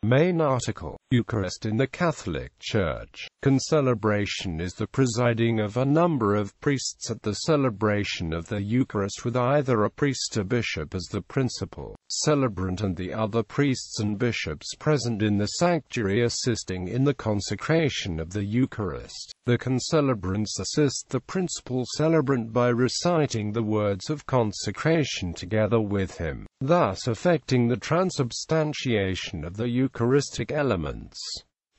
Main article. Eucharist in the Catholic Church. Concelebration is the presiding of a number of priests at the celebration of the Eucharist, with either a priest or bishop as the principal celebrant and the other priests and bishops present in the sanctuary assisting in the consecration of the Eucharist. The concelebrants assist the principal celebrant by reciting the words of consecration together with him, thus effecting the transubstantiation of the Eucharistic elements.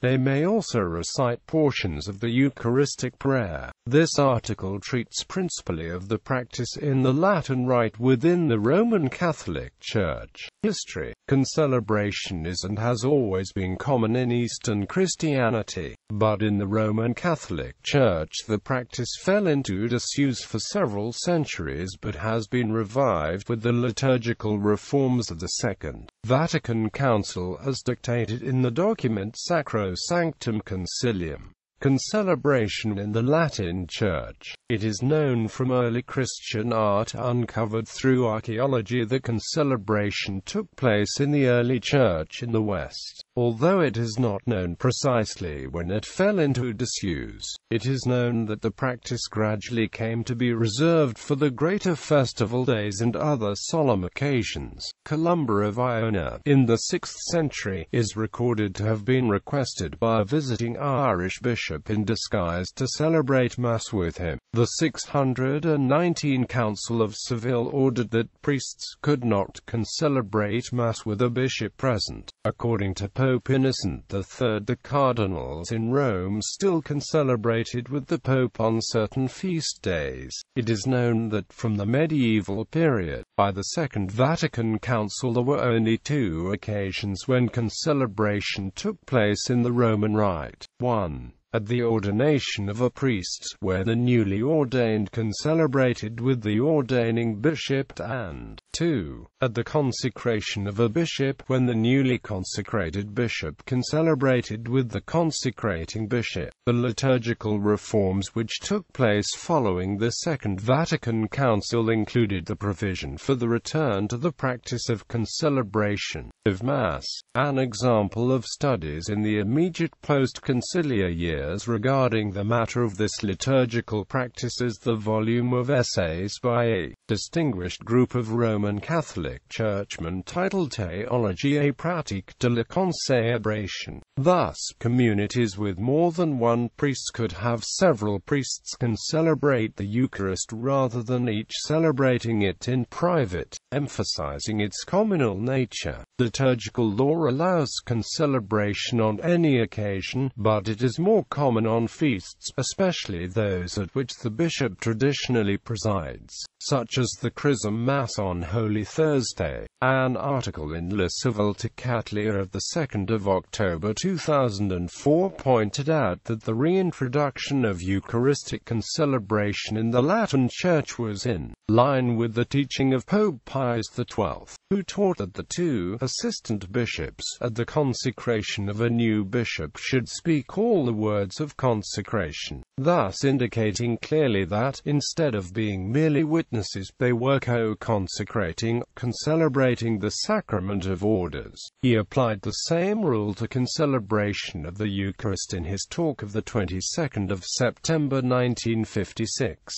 They may also recite portions of the Eucharistic Prayer. This article treats principally of the practice in the Latin Rite within the Roman Catholic Church. History. Concelebration is and has always been common in Eastern Christianity, but in the Roman Catholic Church the practice fell into disuse for several centuries but has been revived with the liturgical reforms of the Second Vatican Council as dictated in the document Sacrosanctum Concilium. Concelebration in the Latin Church. It is known from early Christian art uncovered through archaeology that concelebration took place in the early Church in the West. Although it is not known precisely when it fell into disuse, it is known that the practice gradually came to be reserved for the greater festival days and other solemn occasions. Columba of Iona, in the 6th century, is recorded to have been requested by a visiting Irish bishop in disguise to celebrate Mass with him. The 619 Council of Seville ordered that priests could not concelebrate Mass with a bishop present. According to Pope Innocent III, the cardinals in Rome still concelebrated with the Pope on certain feast days. It is known that from the medieval period, by the Second Vatican Council, there were only two occasions when concelebration took place in the Roman Rite. 1. At the ordination of a priest, where the newly ordained concelebrated with the ordaining bishop, and 2. At the consecration of a bishop, when the newly consecrated bishop concelebrated with the consecrating bishop. The liturgical reforms which took place following the Second Vatican Council included the provision for the return to the practice of concelebration of Mass. An example of studies in the immediate post-conciliar years regarding the matter of this liturgical practice is the volume of essays by a distinguished group of Roman Catholic churchmen titled Théologie et pratique de la Concelebration. Thus, communities with more than one priest could have several priests concelebrate the Eucharist rather than each celebrating it in private, emphasizing its communal nature. Liturgical law allows concelebration on any occasion, but it is more common on feasts, especially those at which the bishop traditionally presides, such as the Chrism Mass on Holy Thursday. An article in Le Civiltà Cattolica of 2 October 2004 pointed out that the reintroduction of Eucharistic concelebration in the Latin Church was in line with the teaching of Pope Pius XII, who taught that the two assistant bishops at the consecration of a new bishop should speak all the words of consecration, thus indicating clearly that, instead of being merely witnesses, they were co-consecrating, concelebrating the sacrament of orders. He applied the same rule to concelebration of the Eucharist in his talk of the 22nd of September 1956.